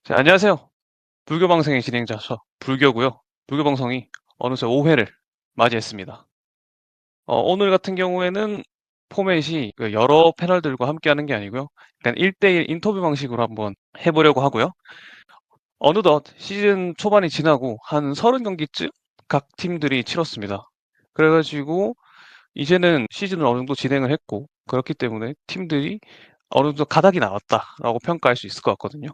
자, 안녕하세요. 불교방송의 진행자 저 불교고요. 불교방송이 어느새 5회를 맞이했습니다. 오늘 같은 경우에는 포맷이 그 여러 패널들과 함께하는 게 아니고요. 그냥 1대1 인터뷰 방식으로 한번 해보려고 하고요. 어느덧 시즌 초반이 지나고 한 30경기쯤 각 팀들이 치렀습니다. 그래가지고 이제는 시즌을 어느 정도 진행을 했고 그렇기 때문에 팀들이 어느 정도 가닥이 나왔다라고 평가할 수 있을 것 같거든요.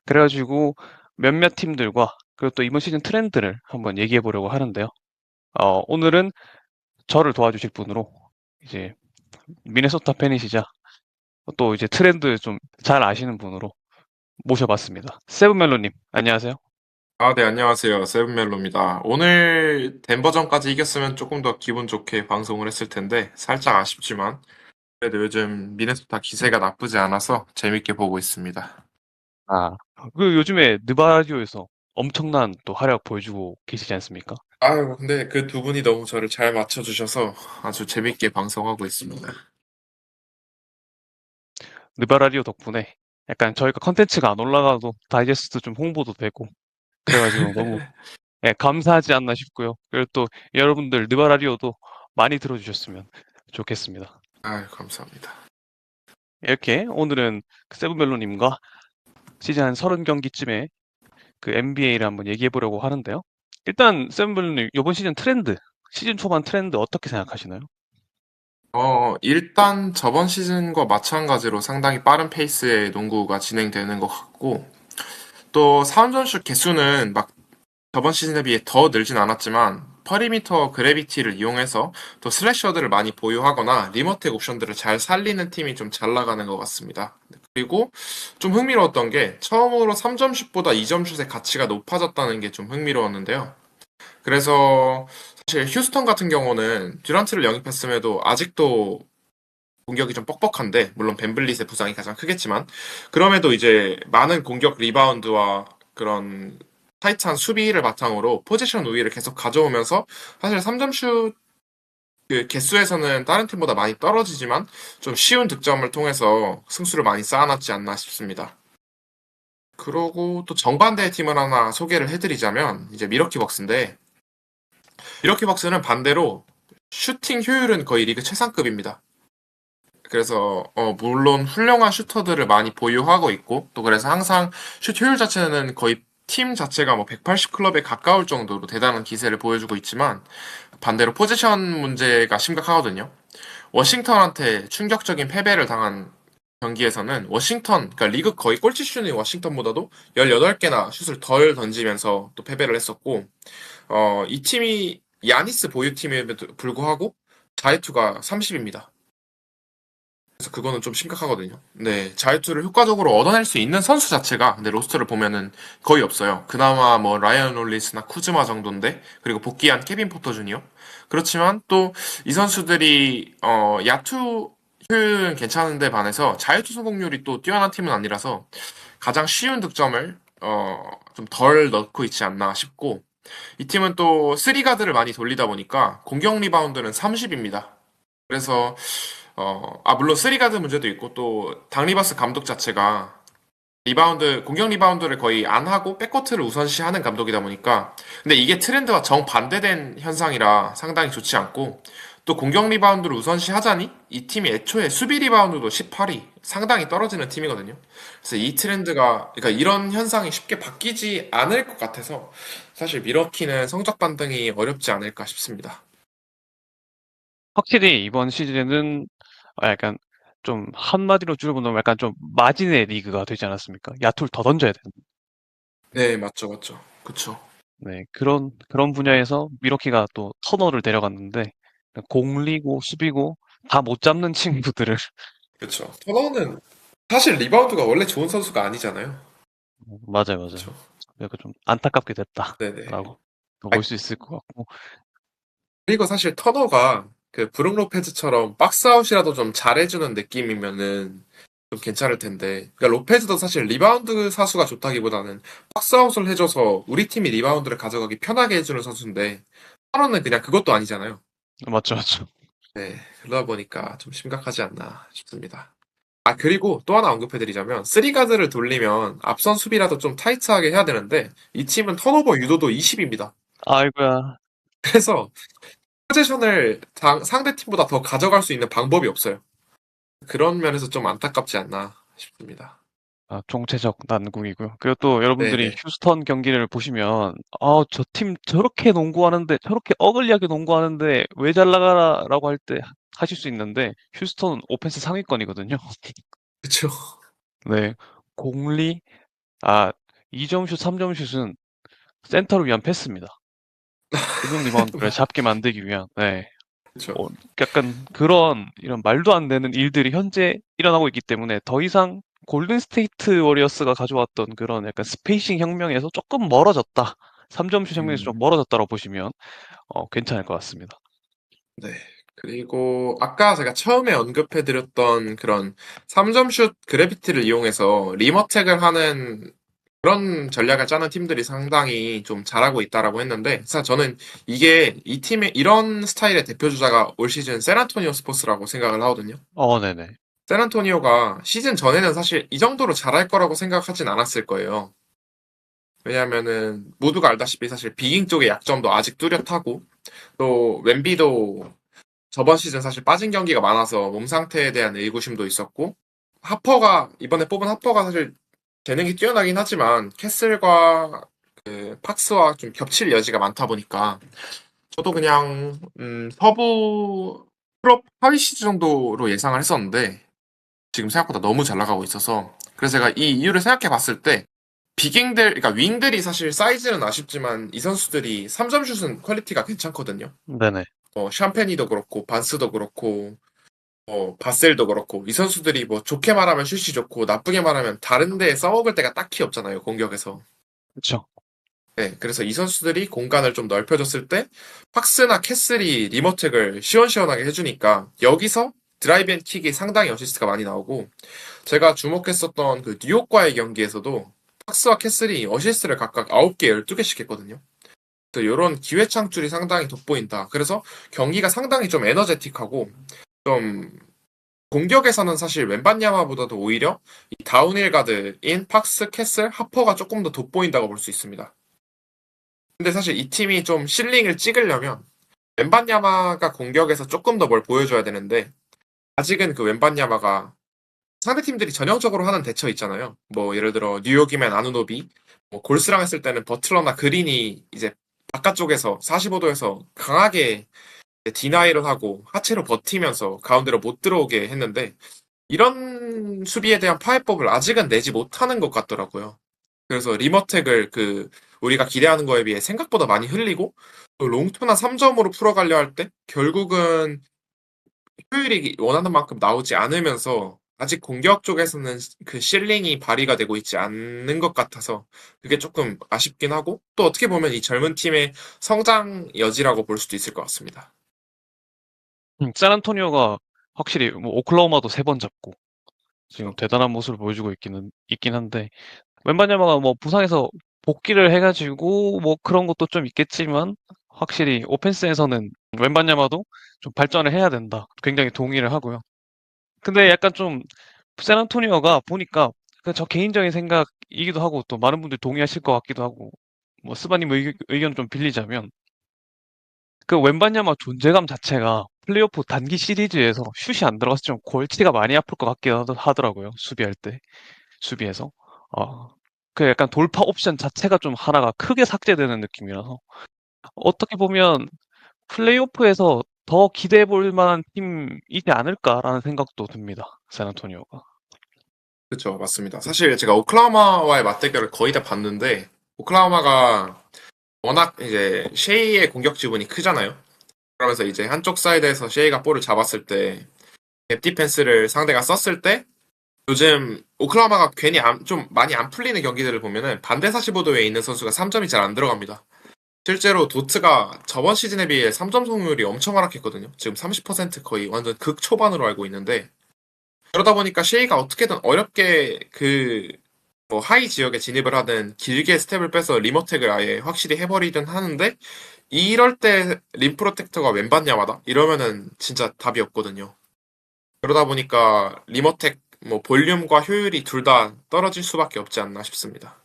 그래가지고 몇몇 팀들과 그리고 또 이번 시즌 트렌드를 한번 얘기해 보려고 하는데요. 오늘은 저를 도와주실 분으로 이제 미네소타 팬이시자 또 이제 트렌드 좀 잘 아시는 분으로 모셔봤습니다. 세븐멜로님, 안녕하세요. 아, 네, 안녕하세요. 세븐멜로입니다. 오늘 덴버전까지 이겼으면 조금 더 기분 좋게 방송을 했을 텐데, 살짝 아쉽지만, 그래도 요즘 미네소타 기세가 나쁘지 않아서 재밌게 보고 있습니다. 아, 그 요즘에 느바라디오에서 엄청난 또 활약 보여주고 계시지 않습니까? 아유, 근데 그 두 분이 너무 저를 잘 맞춰주셔서 아주 재밌게 방송하고 있습니다. 느바라디오 덕분에 약간 저희가 컨텐츠가 안 올라가도 다이제스트 좀 홍보도 되고 그래가지고 너무 예, 감사하지 않나 싶고요. 그리고 또 여러분들 느바라디오도 많이 들어주셨으면 좋겠습니다. 아유, 감사합니다. 이렇게 오늘은 그 세븐멜로님과 시즌 한 30경기쯤에 그 NBA를 한번 얘기해 보려고 하는데요. 일단 세븐멜로님 이번 시즌 트렌드, 시즌 초반 트렌드 어떻게 생각하시나요? 일단 저번 시즌과 마찬가지로 상당히 빠른 페이스의 농구가 진행되는 것 같고, 또 3점슛 개수는 막 저번 시즌에 비해 더 늘진 않았지만 퍼리미터 그래비티를 이용해서 또 슬래셔들을 많이 보유하거나 리머텍 옵션들을 잘 살리는 팀이 좀 잘 나가는 것 같습니다. 그리고 좀 흥미로웠던 게 처음으로 3점 슛보다 2점 슛의 가치가 높아졌다는 게 좀 흥미로웠는데요. 그래서 사실 휴스턴 같은 경우는 듀란트를 영입했음에도 아직도 공격이 좀 뻑뻑한데, 물론 벤블릿의 부상이 가장 크겠지만, 그럼에도 이제 많은 공격 리바운드와 그런 타이트한 수비를 바탕으로 포지션 우위를 계속 가져오면서, 사실 3점슛 그 개수에서는 다른 팀보다 많이 떨어지지만 좀 쉬운 득점을 통해서 승수를 많이 쌓아놨지 않나 싶습니다. 그러고 또 정반대의 팀을 하나 소개를 해드리자면 이제 미러키 벅스인데, 미러키 벅스는 반대로 슈팅 효율은 거의 리그 최상급입니다. 그래서 물론 훌륭한 슈터들을 많이 보유하고 있고, 또 그래서 항상 슛 효율 자체는 거의 팀 자체가 뭐 180 클럽에 가까울 정도로 대단한 기세를 보여주고 있지만, 반대로 포지션 문제가 심각하거든요. 워싱턴한테 충격적인 패배를 당한 경기에서는 워싱턴, 그러니까 리그 거의 꼴찌 수준의 워싱턴보다도 18개나 슛을 덜 던지면서 또 패배를 했었고, 이 팀이 야니스 보유팀에도 불구하고 자유투가 30입니다. 그래서 그거는 좀 심각하거든요. 네, 자유투를 효과적으로 얻어낼 수 있는 선수 자체가 근데 로스터를 보면은 거의 없어요. 그나마 뭐 라이언 롤리스나 쿠즈마 정도인데, 그리고 복귀한 케빈 포터 주니어. 그렇지만 또 이 선수들이 야투 효율은 괜찮은데 반해서 자유투 성공률이 또 뛰어난 팀은 아니라서 가장 쉬운 득점을 좀 덜 넣고 있지 않나 싶고, 이 팀은 또 쓰리가드를 많이 돌리다 보니까 공격 리바운드는 30입니다. 그래서 물론 쓰리가드 문제도 있고, 또 당 리버스 감독 자체가 공격 리바운드를 거의 안 하고 백코트를 우선시하는 감독이다 보니까, 근데 이게 트렌드와 정반대된 현상이라 상당히 좋지 않고, 또 공격 리바운드를 우선시 하자니 이 팀이 애초에 수비 리바운드도 18위, 상당히 떨어지는 팀이거든요. 그래서 이 트렌드가, 그러니까 이런 현상이 쉽게 바뀌지 않을 것 같아서 사실 미러키는 성적 반등이 어렵지 않을까 싶습니다. 확실히 이번 시즌은 약간 좀 한마디로 줄여보면 약간 좀 마진의 리그가 되지 않았습니까? 야투를 더 던져야 되는. 네, 맞죠, 맞죠. 그쵸. 네, 그런 분야에서 미러키가 또 터너를 데려갔는데 공리고 수비고 다 못 잡는 친구들을 그쵸. 터너는 사실 리바운드가 원래 좋은 선수가 아니잖아요. 맞아요, 맞아요. 그쵸. 그러니까 좀 안타깝게 네네. 됐다라고 아, 볼 수 있을 것 같고. 그리고 사실 터너가 그 브룩 로페즈처럼 박스아웃이라도 좀 잘해주는 느낌이면은 좀 괜찮을 텐데. 그러니까 로페즈도 사실 리바운드 사수가 좋다기보다는 박스아웃을 해줘서 우리 팀이 리바운드를 가져가기 편하게 해주는 선수인데, 터너는 그냥 그것도 아니잖아요. 맞죠, 맞죠. 네. 그러다 보니까 좀 심각하지 않나 싶습니다. 아, 그리고 또 하나 언급해드리자면, 3가드를 돌리면 앞선 수비라도 좀 타이트하게 해야 되는데, 이 팀은 턴오버 유도도 20입니다. 아이고야. 그래서 포지션을 상대 팀보다 더 가져갈 수 있는 방법이 없어요. 그런 면에서 좀 안타깝지 않나 싶습니다. 아, 종체적 난국이고요. 그리고 또 여러분들이 네네. 휴스턴 경기를 보시면, 저 팀 저렇게 농구하는데, 저렇게 어글리하게 농구하는데, 왜 잘 나가라라고 할 때 하실 수 있는데, 휴스턴은 오펜스 상위권이거든요. 그쵸. 네. 공리, 아, 2점 슛, 3점 슛은 센터를 위한 패스입니다. 고정 리바운드를 잡게 만들기 위한, 네. 그쵸. 어, 약간 그런 이런 말도 안 되는 일들이 현재 일어나고 있기 때문에 더 이상 골든 스테이트 워리어스가 가져왔던 그런 약간 스페이싱 혁명에서 조금 멀어졌다. 3점슛 혁명에서 좀 음, 멀어졌다고 보시면 괜찮을 것 같습니다. 네. 그리고 아까 제가 처음에 언급해드렸던 그런 3점슛 그래비티를 이용해서 리머텍을 하는 그런 전략을 짜는 팀들이 상당히 좀 잘하고 있다라고 했는데, 사실 저는 이게 이 팀의 이런 스타일의 대표주자가 올 시즌 샌안토니오 스포츠라고 생각을 하거든요. 네네. 샌안토니오가 시즌 전에는 사실 이 정도로 잘할 거라고 생각하진 않았을 거예요. 왜냐하면은 모두가 알다시피 사실 비깅 쪽의 약점도 아직 뚜렷하고, 또 웸비도 저번 시즌 사실 빠진 경기가 많아서 몸 상태에 대한 의구심도 있었고, 하퍼가 이번에 뽑은 하퍼가 사실 재능이 뛰어나긴 하지만 캐슬과 그 팍스와 좀 겹칠 여지가 많다 보니까 저도 그냥 서부 풀업 하위 시즈 정도로 예상을 했었는데, 지금 생각보다 너무 잘 나가고 있어서, 그래서 제가 이 이유를 생각해 봤을 때 비깅들, 그러니까 윙들이 사실 사이즈는 아쉽지만 이 선수들이 3점 슛은 퀄리티가 괜찮거든요. 네네. 샴페니도 그렇고 반스도 그렇고 바셀도 그렇고, 이 선수들이 뭐 좋게 말하면 슛이 좋고 나쁘게 말하면 다른 데에 써먹을 때가 딱히 없잖아요, 공격에서. 그렇죠. 네, 그래서 이 선수들이 공간을 좀 넓혀줬을 때 팍스나 캐슬이 리머텍을 시원시원하게 해주니까 여기서 드라이브 앤 킥이 상당히 어시스트가 많이 나오고, 제가 주목했었던 그 뉴욕과의 경기에서도 팍스와 캐슬이 어시스트를 각각 9개, 12개씩 했거든요. 이런 기회 창출이 상당히 돋보인다. 그래서 경기가 상당히 좀 에너제틱하고, 좀 공격에서는 사실 웬반야마보다도 오히려 이 다운힐 가드인 팍스, 캐슬, 하퍼가 조금 더 돋보인다고 볼 수 있습니다. 근데 사실 이 팀이 좀 실링을 찍으려면 웬반야마가 공격에서 조금 더 뭘 보여줘야 되는데, 아직은 그 웬반야마가 상대팀들이 전형적으로 하는 대처 있잖아요. 뭐 예를 들어 뉴욕이면 아누노비, 뭐 골스랑 했을 때는 버틀러나 그린이 이제 바깥쪽에서 45도에서 강하게 디나이를 하고 하체로 버티면서 가운데로 못 들어오게 했는데, 이런 수비에 대한 파해법을 아직은 내지 못하는 것 같더라고요. 그래서 리머텍을 우리가 기대하는 거에 비해 생각보다 많이 흘리고, 또 롱투나 3점으로 풀어가려 할 때 결국은 효율이 원하는 만큼 나오지 않으면서 아직 공격 쪽에서는 그 실링이 발휘가 되고 있지 않는 것 같아서 그게 조금 아쉽긴 하고, 또 어떻게 보면 이 젊은 팀의 성장 여지라고 볼 수도 있을 것 같습니다. 샌안토니오가 확실히 뭐 오클라호마도 3번 잡고 지금 그렇죠. 대단한 모습을 보여주고 있긴 한데, 웬바냐마가 뭐 부상에서 복귀를 해가지고 뭐 그런 것도 좀 있겠지만, 확실히 오펜스에서는 웬바냐마도 좀 발전을 해야 된다. 굉장히 동의를 하고요. 근데 약간 좀 샌안토니오가 보니까 그저 개인적인 생각이기도 하고 또 많은 분들이 동의하실 것 같기도 하고, 뭐 스바님 의견 좀 빌리자면, 그 웬바냐마 존재감 자체가 플레이오프 단기 시리즈에서 슛이 안 들어가서 좀 골치가 많이 아플 것 같기도 하더라고요. 수비할 때. 수비에서. 어, 그 약간 돌파 옵션 자체가 좀 하나가 크게 삭제되는 느낌이라서 어떻게 보면 플레이오프에서 더 기대해 볼 만한 팀이지 않을까라는 생각도 듭니다. 샌안토니오가. 그렇죠, 맞습니다. 사실 제가 오클라호마와의 맞대결을 거의 다 봤는데, 오클라호마가 워낙 이제 셰이의 공격 지분이 크잖아요. 그러면서 이제 한쪽 사이드에서 셰이가 볼을 잡았을 때, 갭 디펜스를 상대가 썼을 때, 요즘 오클라호마가 괜히 좀 많이 안 풀리는 경기들을 보면은 반대 45도에 있는 선수가 3점이 잘 안 들어갑니다. 실제로 도트가 저번 시즌에 비해 3점 성공률이 엄청 하락했거든요. 지금 30% 거의 완전 극초반으로 알고 있는데, 그러다 보니까 셰이가 어떻게든 어렵게 뭐 하이 지역에 진입을 하든 길게 스텝을 빼서 리머텍을 아예 확실히 해버리든 하는데, 이럴 때 림 프로텍터가 왼받냐마다 이러면은 진짜 답이 없거든요. 그러다 보니까 리머텍 뭐 볼륨과 효율이 둘 다 떨어질 수밖에 없지 않나 싶습니다.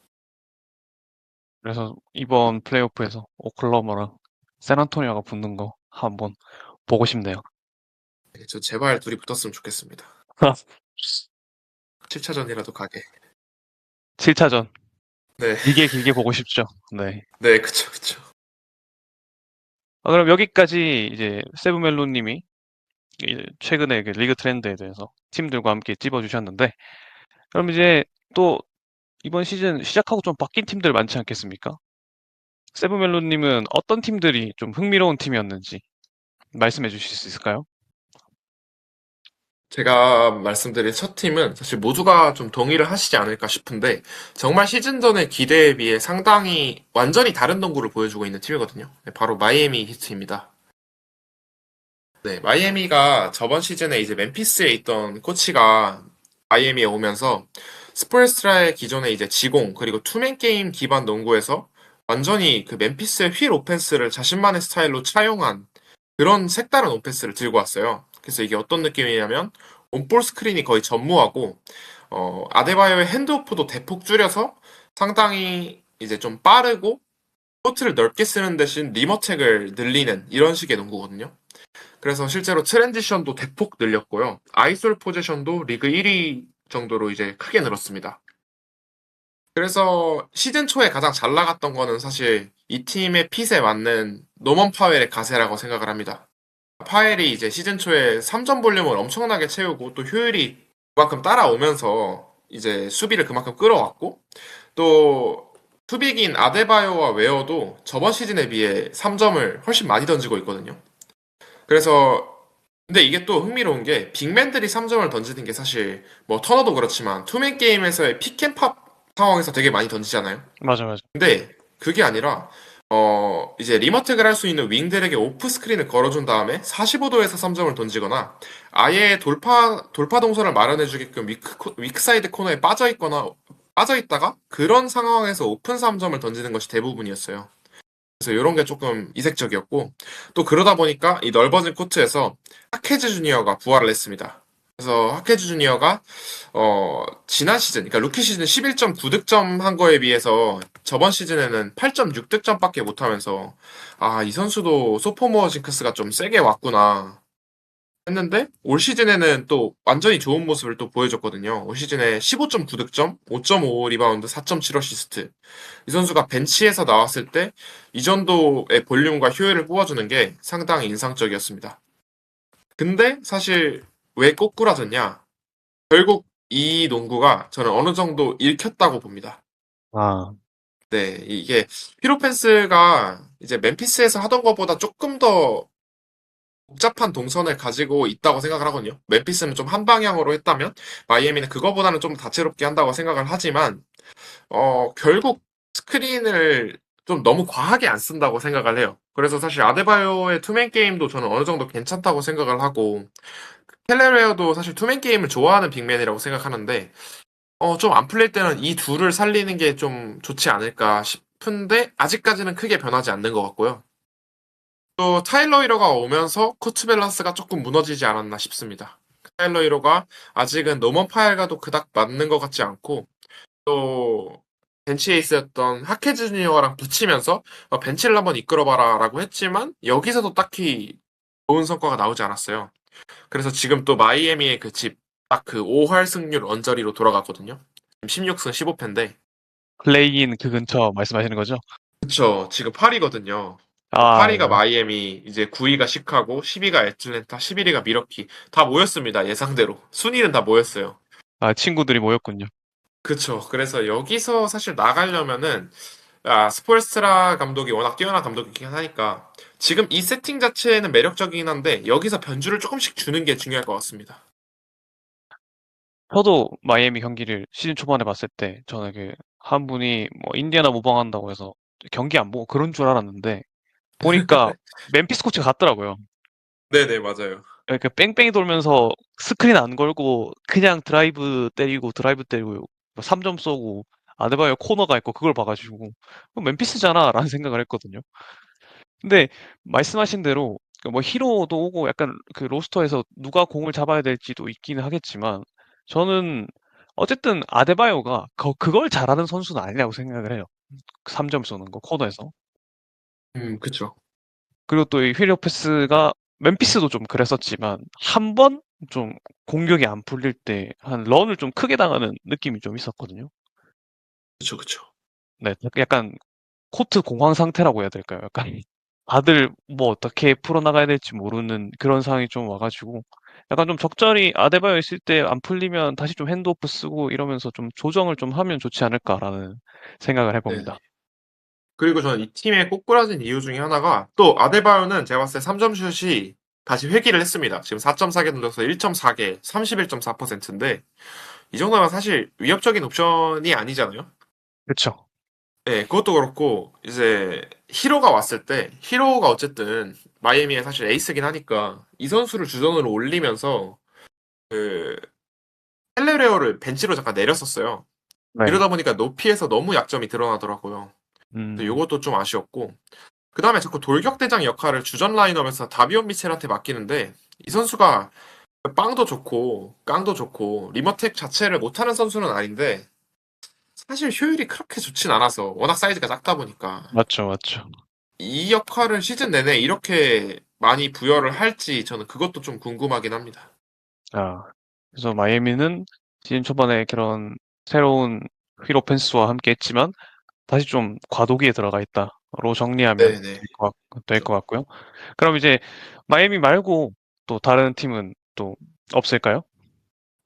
그래서 이번 플레이오프에서 오클라호마랑 샌안토니오가 붙는 거 한번 보고 싶네요. 네, 저 제발 둘이 붙었으면 좋겠습니다. 7차전이라도 가게. 7차전 네, 길게 길게 보고 싶죠. 네. 네, 그쵸, 그쵸. 그럼 여기까지 이제 세브멜로님이 최근에 그 리그 트렌드에 대해서 팀들과 함께 찝어주셨는데, 그럼 이제 또 이번 시즌 시작하고 좀 바뀐 팀들 많지 않겠습니까? 세브멜로님은 어떤 팀들이 좀 흥미로운 팀이었는지 말씀해 주실 수 있을까요? 제가 말씀드린 첫 팀은 사실 모두가 좀 동의를 하시지 않을까 싶은데 정말 시즌 전의 기대에 비해 상당히 완전히 다른 농구를 보여주고 있는 팀이거든요. 네, 바로 마이애미 히트입니다. 네, 마이애미가 저번 시즌에 이제 멤피스에 있던 코치가 마이애미에 오면서 스포엘스트라의 기존의 이제 지공 그리고 투맨 게임 기반 농구에서 완전히 그 멤피스의 휠 오펜스를 자신만의 스타일로 차용한 그런 색다른 오펜스를 들고 왔어요. 그래서 이게 어떤 느낌이냐면 온볼 스크린이 거의 전무하고 아데바요의 핸드오프도 대폭 줄여서 상당히 이제 좀 빠르고 코트를 넓게 쓰는 대신 리머텍을 늘리는 이런 식의 농구거든요. 그래서 실제로 트랜지션도 대폭 늘렸고요. 아이솔 포지션도 리그 1위 정도로 이제 크게 늘었습니다. 그래서 시즌 초에 가장 잘 나갔던 거는 사실 이 팀의 핏에 맞는 노먼 파웰의 가세라고 생각을 합니다. 파웰이 이제 시즌 초에 3점 볼륨을 엄청나게 채우고 또 효율이 그만큼 따라오면서 이제 수비를 그만큼 끌어왔고 또 투빅인 아데바요와 웨어도 저번 시즌에 비해 3점을 훨씬 많이 던지고 있거든요. 그래서 근데 이게 또 흥미로운 게 빅맨들이 3점을 던지는 게 사실 뭐 터너도 그렇지만 투맨 게임에서의 픽앤팝 상황에서 되게 많이 던지잖아요. 맞아, 맞아. 근데 그게 아니라 이제 리머텍을 할 수 있는 윙들에게 오프 스크린을 걸어준 다음에 45도에서 3점을 던지거나 아예 돌파 동선을 마련해 주게끔 위크 사이드 코너에 빠져 있거나 빠져 있다가 그런 상황에서 오픈 3점을 던지는 것이 대부분이었어요. 그래서 이런 게 조금 이색적이었고 또 그러다 보니까 이 넓어진 코트에서 하케즈 주니어가 부활을 했습니다. 그래서 하케즈 주니어가 지난 시즌, 그러니까 루키 시즌 11.9득점 한 거에 비해서 저번 시즌에는 8.6득점밖에 못하면서 아, 이 선수도 소포머 징크스가 좀 세게 왔구나 했는데 올 시즌에는 또 완전히 좋은 모습을 또 보여줬거든요. 올 시즌에 15.9득점, 5.5 리바운드, 4.7 어시스트. 이 선수가 벤치에서 나왔을 때 이 정도의 볼륨과 효율을 뽑아주는 게 상당히 인상적이었습니다. 근데 사실 왜 꼬꾸라졌냐? 결국 이 농구가 저는 어느 정도 읽혔다고 봅니다. 아, 네, 이게 피로펜스가 이제 멤피스에서 하던 것보다 조금 더 복잡한 동선을 가지고 있다고 생각을 하거든요. 멤피스는 좀 한 방향으로 했다면 마이애미는 그거보다는 좀 다채롭게 한다고 생각을 하지만 결국 스크린을 좀 너무 과하게 안 쓴다고 생각을 해요. 그래서 사실 아데바요의 투맨 게임도 저는 어느 정도 괜찮다고 생각을 하고 켈레웨어도 사실 투맨 게임을 좋아하는 빅맨이라고 생각하는데 좀 안 풀릴 때는 이 둘을 살리는 게 좀 좋지 않을까 싶은데 아직까지는 크게 변하지 않는 것 같고요. 또 타일러 히러가 오면서 코트 밸런스가 조금 무너지지 않았나 싶습니다. 타일러 히러가 아직은 노먼 파일과도 그닥 맞는 것 같지 않고 또 벤치에 있었던 하케즈 주니어랑 붙이면서 벤치를 한번 이끌어봐라 라고 했지만 여기서도 딱히 좋은 성과가 나오지 않았어요. 그래서 지금 또 마이애미의 그 집, 딱 그 5할 승률 언저리로 돌아갔거든요. 16승 15패인데 플레이인 그 근처 말씀하시는 거죠? 그쵸. 지금 8위거든요. 아, 8위가 네. 마이애미, 이제 9위가 시카고, 10위가 애틀랜타, 11위가 미러키. 다 모였습니다. 예상대로. 순위는 다 모였어요. 아, 친구들이 모였군요. 그쵸. 그래서 여기서 사실 나가려면은 스포엘스트라 감독이 워낙 뛰어난 감독이긴 하니까 지금 이 세팅 자체는 매력적이긴 한데 여기서 변주를 조금씩 주는 게 중요할 것 같습니다. 저도 마이애미 경기를 시즌 초반에 봤을 때 저는 그 한 분이 뭐 인디애나 모방한다고 해서 경기 안 보고 그런 줄 알았는데 보니까 멤피스 코치가 같더라고요. 네네, 맞아요. 이렇게 뺑뺑이 돌면서 스크린 안 걸고 그냥 드라이브 때리고 3점 쏘고 아데바요 코너가 있고 그걸 봐가지고 멤피스잖아라는 생각을 했거든요. 근데 말씀하신 대로 그뭐 히로도 오고 약간 그 로스터에서 누가 공을 잡아야 될지도 있기는 하겠지만 저는 어쨌든 아데바요가 그걸 잘하는 선수는 아니라고 생각을 해요. 3점 쏘는 거 코너에서. 그쵸. 그리고 또 이 휘리오 패스가 멤피스도 좀 그랬었지만 한 번 좀 공격이 안 풀릴 때 한 런을 좀 크게 당하는 느낌이 좀 있었거든요. 그쵸, 그쵸. 네, 약간 코트 공황 상태라고 해야 될까요? 약간 다들 뭐 어떻게 풀어나가야 될지 모르는 그런 상황이 좀 와가지고 약간 좀 적절히 아데바요 있을 때 안 풀리면 다시 좀 핸드오프 쓰고 이러면서 좀 조정을 좀 하면 좋지 않을까라는 생각을 네네. 해봅니다. 그리고 저는 이 팀의 꼬꾸라진 이유 중에 하나가 또 아데바요는 제가 봤을 때 3점 슛이 다시 회귀를 했습니다. 지금 4.4개 눌러서 1.4개, 31.4%인데 이 정도면 사실 위협적인 옵션이 아니잖아요. 그렇죠. 네, 그것도 그렇고 이제 히로가 왔을 때 히로가 어쨌든 마이애미의 사실 에이스긴 하니까 이 선수를 주전으로 올리면서 그 헬레레오를 벤치로 잠깐 내렸었어요. 네. 이러다 보니까 높이에서 너무 약점이 드러나더라고요. 그래서 음, 이것도 좀 아쉬웠고 그 다음에 자꾸 돌격대장 역할을 주전 라인업에서 다비온 미첼한테 맡기는데 이 선수가 빵도 좋고 깡도 좋고 리머텍 자체를 못하는 선수는 아닌데 사실 효율이 그렇게 좋진 않아서 워낙 사이즈가 작다 보니까 맞죠, 맞죠. 이 역할을 시즌 내내 이렇게 많이 부여를 할지 저는 그것도 좀 궁금하긴 합니다. 아, 그래서 마이애미는 시즌 초반에 그런 새로운 휠 오펜스와 함께 했지만 다시 좀 과도기에 들어가 있다로 정리하면 네네. 될 것 같고요. 그럼 이제 마이애미 말고 또 다른 팀은 또 없을까요?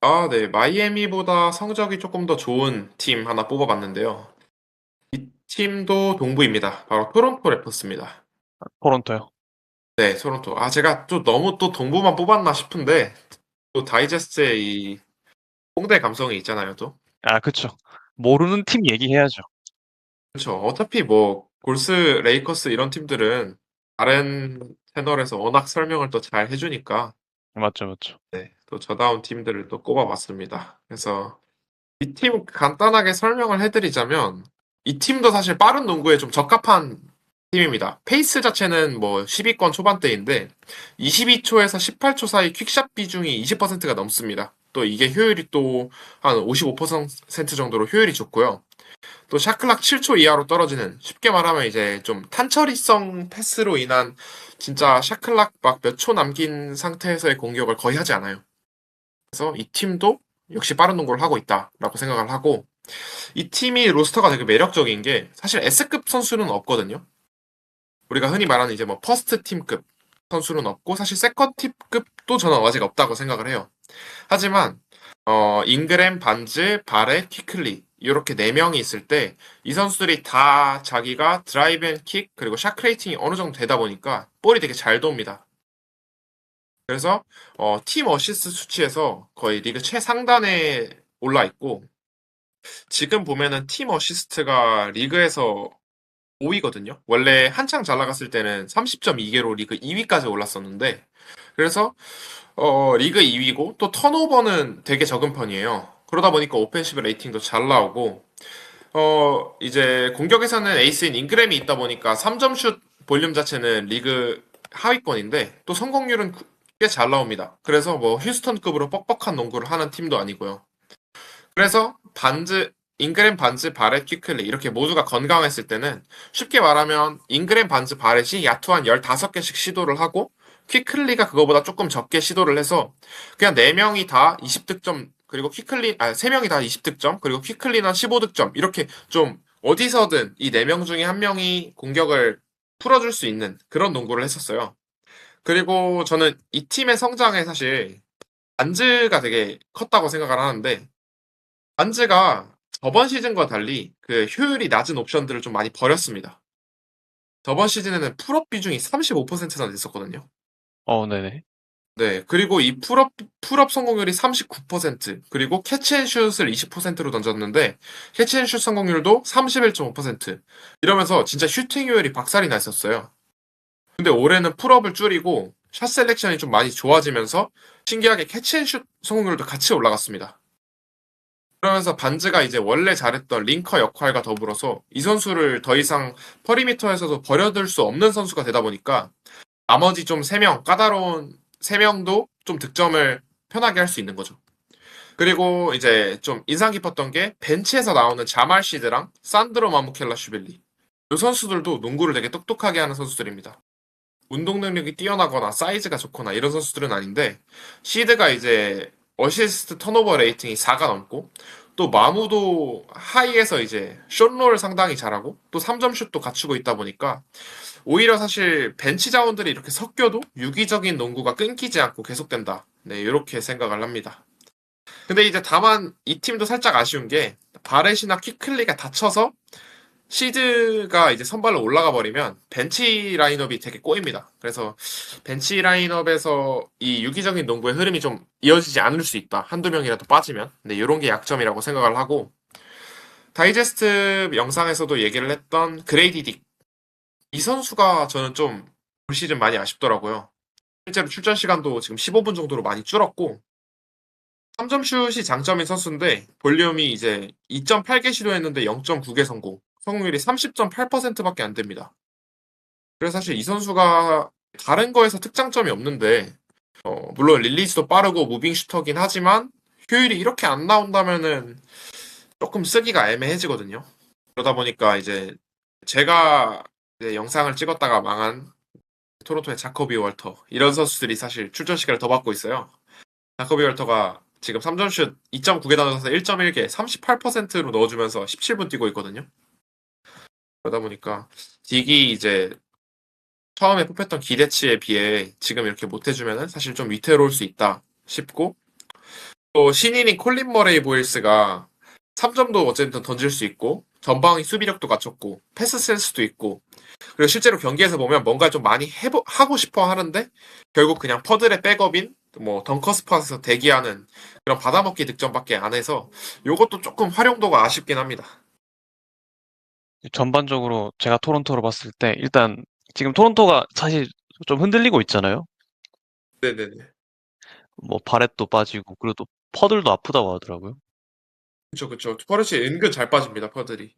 아, 네. 마이애미보다 성적이 조금 더 좋은 팀 하나 뽑아봤는데요. 이 팀도 동부입니다. 바로 토론토 래퍼스입니다. 토론토요. 네, 토론토. 아, 제가 또 너무 또 동부만 뽑았나 싶은데 또 다이제스트에 이 뽕대 감성이 있잖아요, 또. 아, 그쵸. 모르는 팀 얘기해야죠. 그렇죠. 어차피 뭐 골스, 레이커스 이런 팀들은 다른 채널에서 워낙 설명을 또 잘 해주니까 맞죠, 맞죠. 네, 또 저다운 팀들을 또 꼽아봤습니다. 그래서 이 팀 간단하게 설명을 해드리자면 이 팀도 사실 빠른 농구에 좀 적합한 팀입니다. 페이스 자체는 뭐 10위권 초반대인데 22초에서 18초 사이 퀵샷 비중이 20%가 넘습니다. 또 이게 효율이 또 한 55% 정도로 효율이 좋고요. 또 샤클락 7초 이하로 떨어지는 쉽게 말하면 이제 좀 탄처리성 패스로 인한 진짜 샤클락 막 몇 초 남긴 상태에서의 공격을 거의 하지 않아요. 그래서 이 팀도 역시 빠른 농구를 하고 있다라고 생각을 하고 이 팀이 로스터가 되게 매력적인 게 사실 S급 선수는 없거든요. 우리가 흔히 말하는 이제 뭐 퍼스트 팀급 선수는 없고 사실 세컨 팀급도 저는 아직 없다고 생각을 해요. 하지만 잉그램, 반즈, 바렛, 퀴클리 이렇게 네 명이 있을 때 이 선수들이 다 자기가 드라이브 앤 킥 그리고 샷 크레이팅이 어느 정도 되다 보니까 볼이 되게 잘 돕니다. 그래서 팀 어시스트 수치에서 거의 리그 최상단에 올라 있고 지금 보면은 팀 어시스트가 리그에서 5위거든요. 원래 한창 잘 나갔을 때는 30.2개로 리그 2위까지 올랐었는데 그래서 리그 2위고 또 턴오버는 되게 적은 편이에요. 그러다 보니까 오펜시브 레이팅도 잘 나오고 이제 공격에서는 에이스인 잉그램이 있다 보니까 3점 슛 볼륨 자체는 리그 하위권인데 또 성공률은 꽤 잘 나옵니다. 그래서 뭐 휴스턴급으로 뻑뻑한 농구를 하는 팀도 아니고요. 그래서 잉그램 반즈, 바렛, 퀴클리 이렇게 모두가 건강했을 때는 쉽게 말하면 잉그램 반즈, 바렛이 야투 한 15개씩 시도를 하고 퀴클리가 그거보다 조금 적게 시도를 해서 그냥 4명이 다 20득점 그리고 3명이 다 20득점 그리고 퀴클리는 15득점 이렇게 좀 어디서든 이 4명 중에 한 명이 공격을 풀어줄 수 있는 그런 농구를 했었어요. 그리고 저는 이 팀의 성장에 사실 반즈가 되게 컸다고 생각을 하는데 반즈가 저번 시즌과 달리 그 효율이 낮은 옵션들을 좀 많이 버렸습니다. 저번 시즌에는 풀업 비중이 35%나 됐었거든요. 네네. 네, 그리고 이 풀업 성공률이 39%, 그리고 캐치앤슛을 20%로 던졌는데, 캐치앤슛 성공률도 31.5%. 이러면서 진짜 슈팅 효율이 박살이 나 있었어요. 근데 올해는 풀업을 줄이고, 샷 셀렉션이 좀 많이 좋아지면서, 신기하게 캐치앤슛 성공률도 같이 올라갔습니다. 그러면서 반즈가 이제 원래 잘했던 링커 역할과 더불어서 이 선수를 더 이상 퍼리미터에서도 버려둘 수 없는 선수가 되다 보니까 나머지 좀 3명, 까다로운 3명도 좀 득점을 편하게 할 수 있는 거죠. 그리고 이제 좀 인상 깊었던 게 벤치에서 나오는 자말 시드랑 산드로 마무켈라슈빌리. 이 선수들도 농구를 되게 똑똑하게 하는 선수들입니다. 운동 능력이 뛰어나거나 사이즈가 좋거나 이런 선수들은 아닌데 시드가 이제 어시스트 턴오버 레이팅이 4가 넘고 또 마무도 하이에서 이제 숏롤 상당히 잘하고 또 3점 슛도 갖추고 있다 보니까 오히려 사실 벤치 자원들이 이렇게 섞여도 유기적인 농구가 끊기지 않고 계속된다. 네, 이렇게 생각을 합니다. 근데 이제 다만 이 팀도 살짝 아쉬운 게 바렛이나 퀴클리가 다쳐서 시드가 이제 선발로 올라가 버리면 벤치 라인업이 되게 꼬입니다. 그래서 벤치 라인업에서 이 유기적인 농구의 흐름이 좀 이어지지 않을 수 있다. 한두 명이라도 빠지면. 네, 이런 게 약점이라고 생각을 하고 다이제스트 영상에서도 얘기를 했던 그레이디 딕. 이 선수가 저는 좀 올 시즌 많이 아쉽더라고요. 실제로 출전 시간도 지금 15분 정도로 많이 줄었고 3점 슛이 장점인 선수인데 볼륨이 이제 2.8개 시도했는데 0.9개 성공. 성공률이 30.8%밖에 안 됩니다. 그래서 사실 이 선수가 다른 거에서 특장점이 없는데 물론 릴리즈도 빠르고 무빙 슈터긴 하지만 효율이 이렇게 안 나온다면은 조금 쓰기가 애매해지거든요. 그러다 보니까 이제 제가 이제 영상을 찍었다가 망한 토론토의 자코비 월터 이런 선수들이 사실 출전 시간을 더 받고 있어요. 자코비 월터가 지금 3점슛 2.9개 던져서 1.1개 38%로 넣어주면서 17분 뛰고 있거든요. 그러다 보니까 딕이 이제 처음에 뽑혔던 기대치에 비해 지금 이렇게 못해주면은 사실 좀 위태로울 수 있다 싶고 또 신인인 콜린 머레이 보일스가 3점도 어쨌든 던질 수 있고 전방위 수비력도 갖췄고 패스 센스도 있고 그리고 실제로 경기에서 보면 뭔가 좀 많이 하고 싶어 하는데 결국 그냥 퍼들의 백업인 뭐 덩커 스팟에서 대기하는 그런 받아먹기 득점밖에 안 해서 요것도 조금 활용도가 아쉽긴 합니다. 전반적으로 제가 토론토로 봤을 때 일단 지금 토론토가 사실 좀 흔들리고 있잖아요. 네네네. 뭐 바렛도 빠지고 그리고 또 퍼들도 아프다고 하더라고요. 그쵸 그쵸. 퍼르시 은근 잘 빠집니다 퍼들이.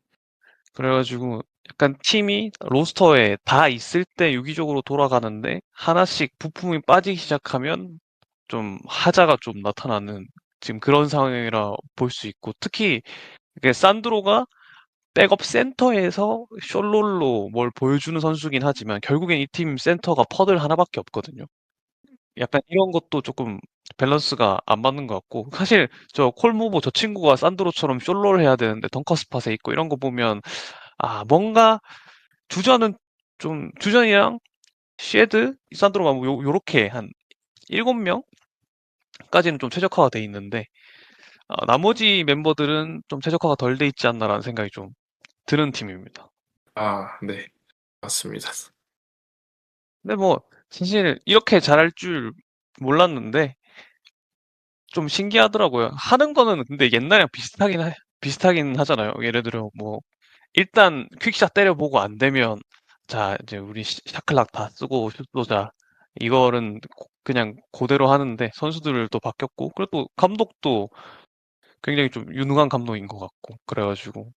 그래가지고 약간 팀이 로스터에 다 있을 때 유기적으로 돌아가는데 하나씩 부품이 빠지기 시작하면 좀 하자가 좀 나타나는 지금 그런 상황이라 볼 수 있고 특히 이게 산드로가 백업 센터에서 숏롤로 뭘 보여주는 선수긴 하지만 결국엔 이 팀 센터가 퍼들 하나밖에 없거든요. 약간 이런 것도 조금 밸런스가 안 맞는 것 같고 사실 저 콜모보 저 친구가 산드로처럼 숏롤 해야 되는데 덩커 스팟에 있고 이런 거 보면 아 뭔가 주전은 좀 주전이랑 쉐드, 산드로가 뭐 요렇게 한 7명까지는 좀 최적화가 돼 있는데 나머지 멤버들은 좀 최적화가 덜 돼 있지 않나라는 생각이 좀 드는 팀입니다. 아, 네. 맞습니다. 근데 뭐 사실 이렇게 잘할 줄 몰랐는데 좀 신기하더라고요. 하는 거는 근데 옛날이랑 비슷하긴 하잖아요. 예를 들어 뭐 일단 퀵샷 때려보고 안 되면 자 이제 우리 샤클락 다 쓰고 슛 쏘자. 이거는 그냥 그대로 하는데 선수들도 바뀌었고 그래도 감독도 굉장히 좀 유능한 감독인 것 같고 그래가지고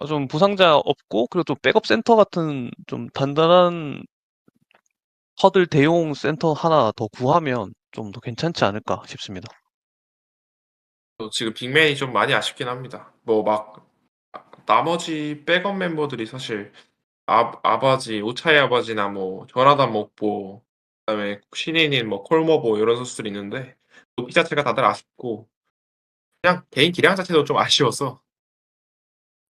좀 부상자 없고 그리고 좀 백업 센터 같은 좀 단단한 허들 대용 센터 하나 더 구하면 좀 더 괜찮지 않을까 싶습니다. 또 지금 빅맨이 좀 많이 아쉽긴 합니다. 뭐 막 나머지 백업 멤버들이 사실 아바지, 오차이 아바지나 뭐 조나단 목보, 그다음에 신인인 뭐 콜머보 이런 선수들이 있는데 높이 자체가 다들 아쉽고 그냥 개인 기량 자체도 좀 아쉬워서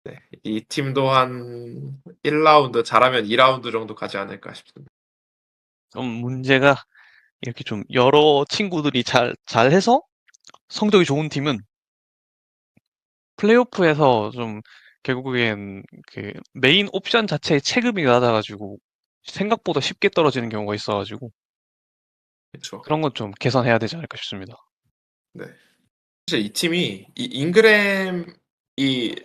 네, 이 팀도 한 1라운드 잘하면 2라운드 정도 가지 않을까 싶습니다. 좀 문제가 이렇게 좀 여러 친구들이 잘해서 성적이 좋은 팀은 플레이오프에서 좀 결국엔 그 메인 옵션 자체의 체급이 낮아가지고 생각보다 쉽게 떨어지는 경우가 있어가지고 그렇죠. 그런 건 좀 개선해야 되지 않을까 싶습니다. 네. 사실 이 팀이 이 잉그램이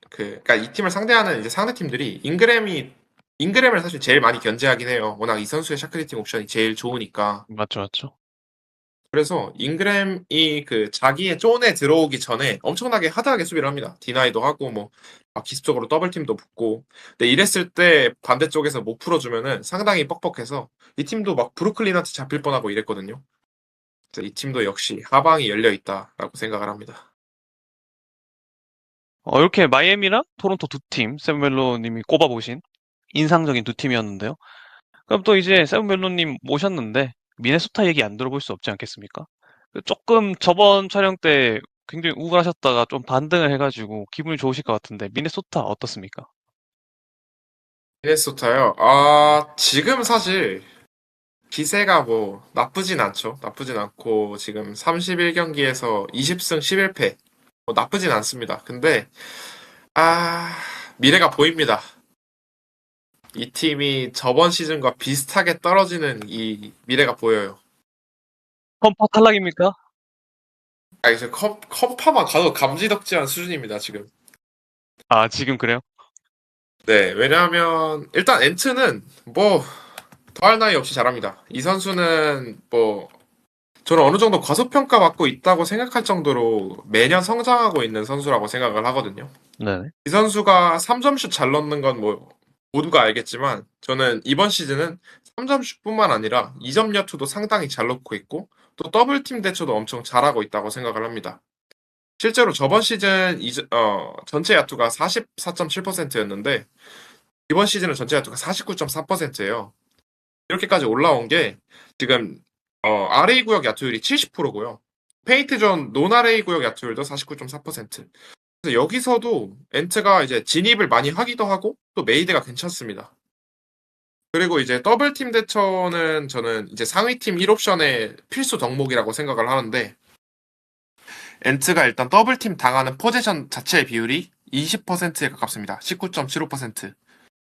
그러니까 이 팀을 상대하는 이제 상대 팀들이 잉그램을 사실 제일 많이 견제하긴 해요. 워낙 이 선수의 샤크리팅 옵션이 제일 좋으니까. 맞죠, 맞죠. 그래서 잉그램이 그 자기의 존에 들어오기 전에 엄청나게 하드하게 수비를 합니다. 디나이도 하고 뭐 기습적으로 더블팀도 붙고. 근데 이랬을 때 반대쪽에서 못 풀어주면은 상당히 뻑뻑해서 이 팀도 막 브루클린한테 잡힐 뻔하고 이랬거든요. 그래서 이 팀도 역시 하방이 열려 있다라고 생각을 합니다. 이렇게 마이애미랑 토론토 두 팀, 세븐멜로님이 꼽아보신 인상적인 두 팀이었는데요. 그럼 또 이제 세븐멜로님 모셨는데 미네소타 얘기 안 들어볼 수 없지 않겠습니까? 조금 저번 촬영 때 굉장히 우울하셨다가 좀 반등을 해가지고 기분이 좋으실 것 같은데 미네소타 어떻습니까? 미네소타요. 지금 사실 기세가 뭐 나쁘진 않죠. 나쁘진 않고 지금 31경기에서 20승 11패. 뭐 나쁘진 않습니다. 근데 아, 미래가 보입니다. 이 팀이 저번 시즌과 비슷하게 떨어지는 이 미래가 보여요. 컴파 탈락입니까? 이제 컴파만 가도 감지덕지한 수준입니다, 지금. 아, 지금 그래요? 네, 왜냐하면 일단 엔트는 뭐 더할 나위 없이 잘합니다. 이 선수는 뭐 저는 어느 정도 과소평가 받고 있다고 생각할 정도로 매년 성장하고 있는 선수라고 생각을 하거든요. 네네. 이 선수가 3점슛 잘 넣는 건 뭐 모두가 알겠지만 저는 이번 시즌은 3점슛뿐만 아니라 2점 야투도 상당히 잘 넣고 있고 또 더블팀 대처도 엄청 잘하고 있다고 생각을 합니다. 실제로 저번 시즌 전체 야투가 44.7%였는데 이번 시즌은 전체 야투가 49.4%예요. 이렇게까지 올라온 게 지금 RA 구역 야투율이 70%고요. 페인트 존 논 RA 구역 야투율도 49.4%. 그래서 여기서도 엔트가 이제 진입을 많이 하기도 하고 또 메이드가 괜찮습니다. 그리고 이제 더블팀 대처는 저는 이제 상위팀 1옵션의 필수 덕목이라고 생각을 하는데 엔트가 일단 더블팀 당하는 포지션 자체의 비율이 20%에 가깝습니다. 19.75%.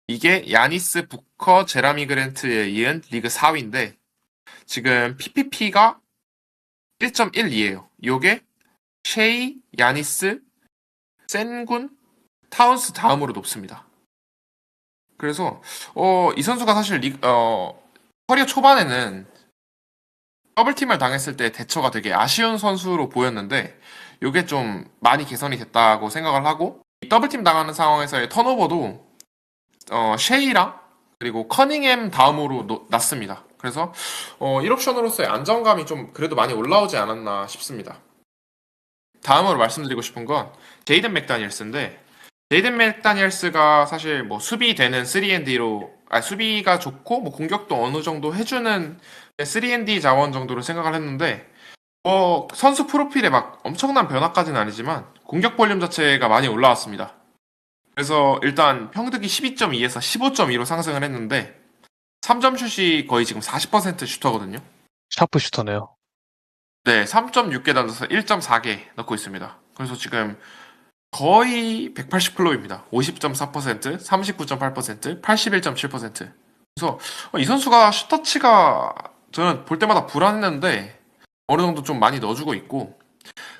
이게 야니스, 부커, 제라미 그랜트에 이은 리그 4위인데 지금 PPP가 1.12예요. 요게 쉐이, 야니스, 센군, 타운스 다음으로 높습니다. 그래서 이 선수가 사실 커리어 초반에는 더블팀을 당했을 때 대처가 되게 아쉬운 선수로 보였는데 요게 좀 많이 개선이 됐다고 생각을 하고 이 더블팀 당하는 상황에서의 턴오버도 쉐이랑 그리고 커닝햄 다음으로 낮습니다. 그래서 1옵션으로서의 안정감이 좀 그래도 많이 올라오지 않았나 싶습니다. 다음으로 말씀드리고 싶은 건 제이든 맥다니엘스인데 제이든 맥다니엘스가 사실 뭐 수비되는 3&D로 수비가 좋고 뭐 공격도 어느 정도 해주는 3&D 자원 정도로 생각을 했는데 선수 프로필에 막 엄청난 변화까지는 아니지만 공격 볼륨 자체가 많이 올라왔습니다. 그래서 일단 평득이 12.2에서 15.2로 상승을 했는데 3점 슛이 거의 지금 40% 슈터거든요. 샤프 슈터네요. 네, 3.6개 던져서 1.4개 넣고 있습니다. 그래서 지금 거의 180클럽입니다. 50.4%, 39.8%, 81.7%. 그래서 이 선수가 슈터치가 저는 볼 때마다 불안했는데 어느 정도 좀 많이 넣어주고 있고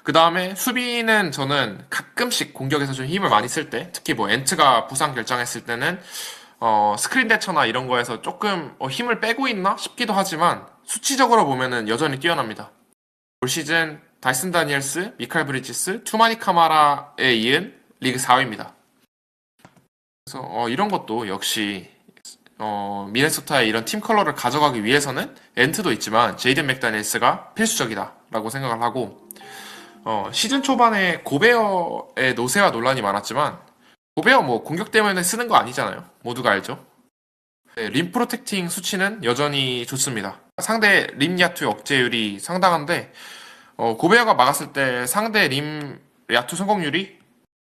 그 다음에 수비는 저는 가끔씩 공격에서 좀 힘을 많이 쓸 때 특히 뭐 엔트가 부상 결정했을 때는 스크린 대처나 이런 거에서 조금 힘을 빼고 있나 싶기도 하지만 수치적으로 보면은 여전히 뛰어납니다. 올 시즌 다이슨 다니엘스, 미칼 브리지스, 투마니 카마라에 이은 리그 4위입니다. 그래서 이런 것도 역시 미네소타의 이런 팀 컬러를 가져가기 위해서는 엔트도 있지만 제이든 맥다니엘스가 필수적이다라고 생각을 하고 시즌 초반에 고베어의 노세와 논란이 많았지만 고베어 뭐 공격 때문에 쓰는 거 아니잖아요. 모두가 알죠. 네, 림 프로텍팅 수치는 여전히 좋습니다. 상대 림 야투 억제율이 상당한데 고베어가 막았을 때 상대 림 야투 성공률이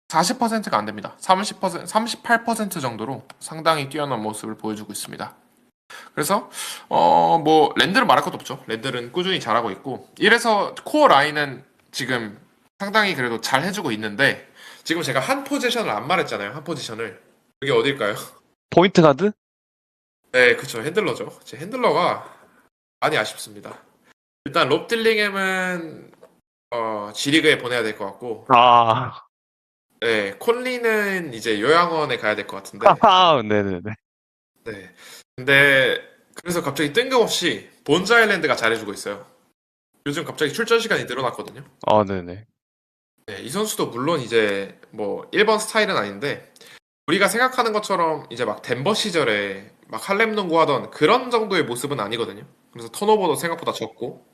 40%가 안 됩니다. 30%, 38% 정도로 상당히 뛰어난 모습을 보여주고 있습니다. 그래서 뭐 랜드는 말할 것도 없죠. 랜드는 꾸준히 잘하고 있고 이래서 코어 라인은 지금 상당히 그래도 잘 해주고 있는데 지금 제가 한 포지션을 안 말했잖아요. 한 포지션을. 그게 어딜까요? 포인트 가드? 네, 그쵸. 핸들러죠. 제 핸들러가 많이 아쉽습니다. 일단 롭 딜링햄은 G리그에 보내야 될 것 같고 아, 네, 콘리는 이제 요양원에 가야 될 것 같은데 하하, 네네네. 네. 근데 그래서 갑자기 뜬금없이 본즈 아일랜드가 잘해주고 있어요. 요즘 갑자기 출전 시간이 늘어났거든요. 네네. 네, 이 선수도 물론 이제 뭐 1번 스타일은 아닌데 우리가 생각하는 것처럼 이제 막 덴버 시절에 막 할렘 농구 하던 그런 정도의 모습은 아니거든요. 그래서 턴오버도 생각보다 적고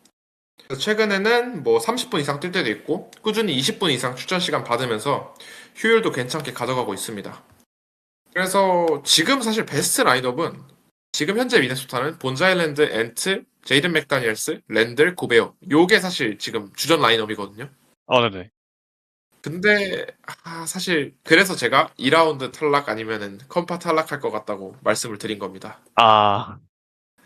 그래서 최근에는 뭐 30분 이상 뛸 때도 있고 꾸준히 20분 이상 출전 시간 받으면서 효율도 괜찮게 가져가고 있습니다. 그래서 지금 사실 베스트 라인업은 지금 현재 미네소타는 본자일랜드, 엔트, 제이든 맥다니엘스, 랜들, 고베어 요게 사실 지금 주전 라인업이거든요. 네네. 근데 사실 그래서 제가 2라운드 탈락 아니면은 컴파 탈락할 것 같다고 말씀을 드린 겁니다. 아,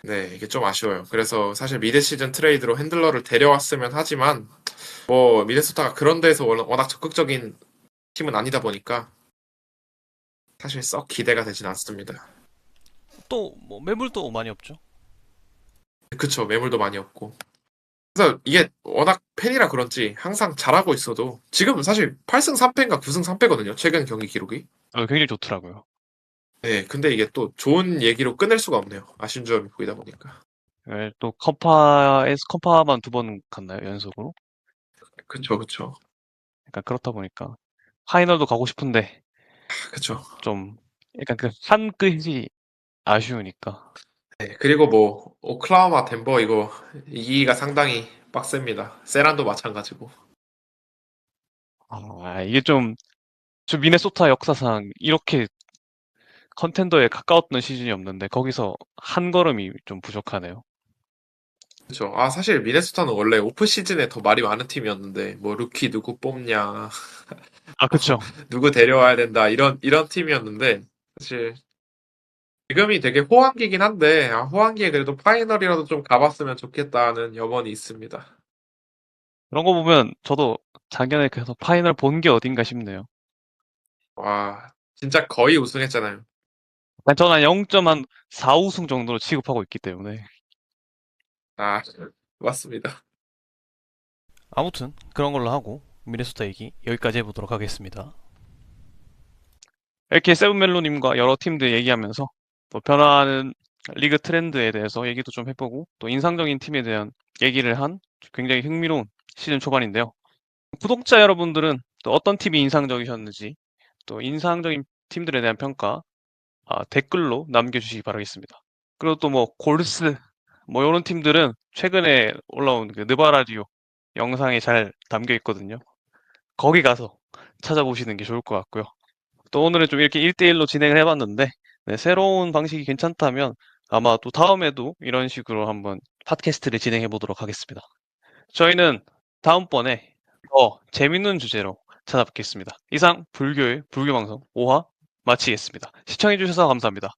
네, 이게 좀 아쉬워요. 그래서 사실 미드 시즌 트레이드로 핸들러를 데려왔으면 하지만 뭐 미네소타가 그런 데서 워낙 적극적인 팀은 아니다 보니까 사실 썩 기대가 되진 않습니다. 또, 뭐, 매물도 많이 없죠. 그쵸, 매물도 많이 없고. 그래서 이게 워낙 팬이라 그런지 항상 잘하고 있어도 지금 사실 8승 3패인가 9승 3패거든요. 최근 경기 기록이. 굉장히 좋더라고요. 네, 근데 이게 또 좋은 얘기로 끊을 수가 없네요. 아쉬운 점이 보이다 보니까. 네, 또 컴파만 2번 갔나요? 연속으로? 그쵸, 그쵸. 약간 그렇다 보니까 파이널도 가고 싶은데 그쵸. 좀 약간 그 한 끗이 아쉬우니까. 네, 그리고 뭐 오클라호마 덴버 이거 이기기가 상당히 빡셉니다. 세란도 마찬가지고. 이게 좀 미네소타 역사상 이렇게 컨텐더에 가까웠던 시즌이 없는데 거기서 한 걸음이 좀 부족하네요. 그쵸. 사실 미네소타는 원래 오프 시즌에 더 말이 많은 팀이었는데 뭐 루키 누구 뽑냐, 그쵸. 누구 데려와야 된다 이런 팀이었는데 사실 지금이 되게 호황기긴 한데 호황기에 그래도 파이널이라도 좀 가봤으면 좋겠다는 염원이 있습니다. 그런 거 보면 저도 작년에 계속 파이널 본 게 어딘가 싶네요. 와, 진짜 거의 우승했잖아요. 저는 한 0.4우승 정도로 취급하고 있기 때문에. 아, 맞습니다. 아무튼 그런 걸로 하고 미네소타 얘기 여기까지 해보도록 하겠습니다. 이렇게 세븐멜로님과 여러 팀들 얘기하면서 또 변화하는 리그 트렌드에 대해서 얘기도 좀 해보고 또 인상적인 팀에 대한 얘기를 한 굉장히 흥미로운 시즌 초반인데요. 구독자 여러분들은 또 어떤 팀이 인상적이셨는지 또 인상적인 팀들에 대한 평가 댓글로 남겨주시기 바라겠습니다. 그리고 또 뭐 골스 뭐 이런 팀들은 최근에 올라온 그 느바라디오 영상에 잘 담겨 있거든요. 거기 가서 찾아보시는 게 좋을 것 같고요. 또 오늘은 좀 이렇게 1대1로 진행을 해봤는데 네, 새로운 방식이 괜찮다면 아마 또 다음에도 이런 식으로 한번 팟캐스트를 진행해 보도록 하겠습니다. 저희는 다음번에 더 재밌는 주제로 찾아뵙겠습니다. 이상 불교의 불교방송 5화 마치겠습니다. 시청해주셔서 감사합니다.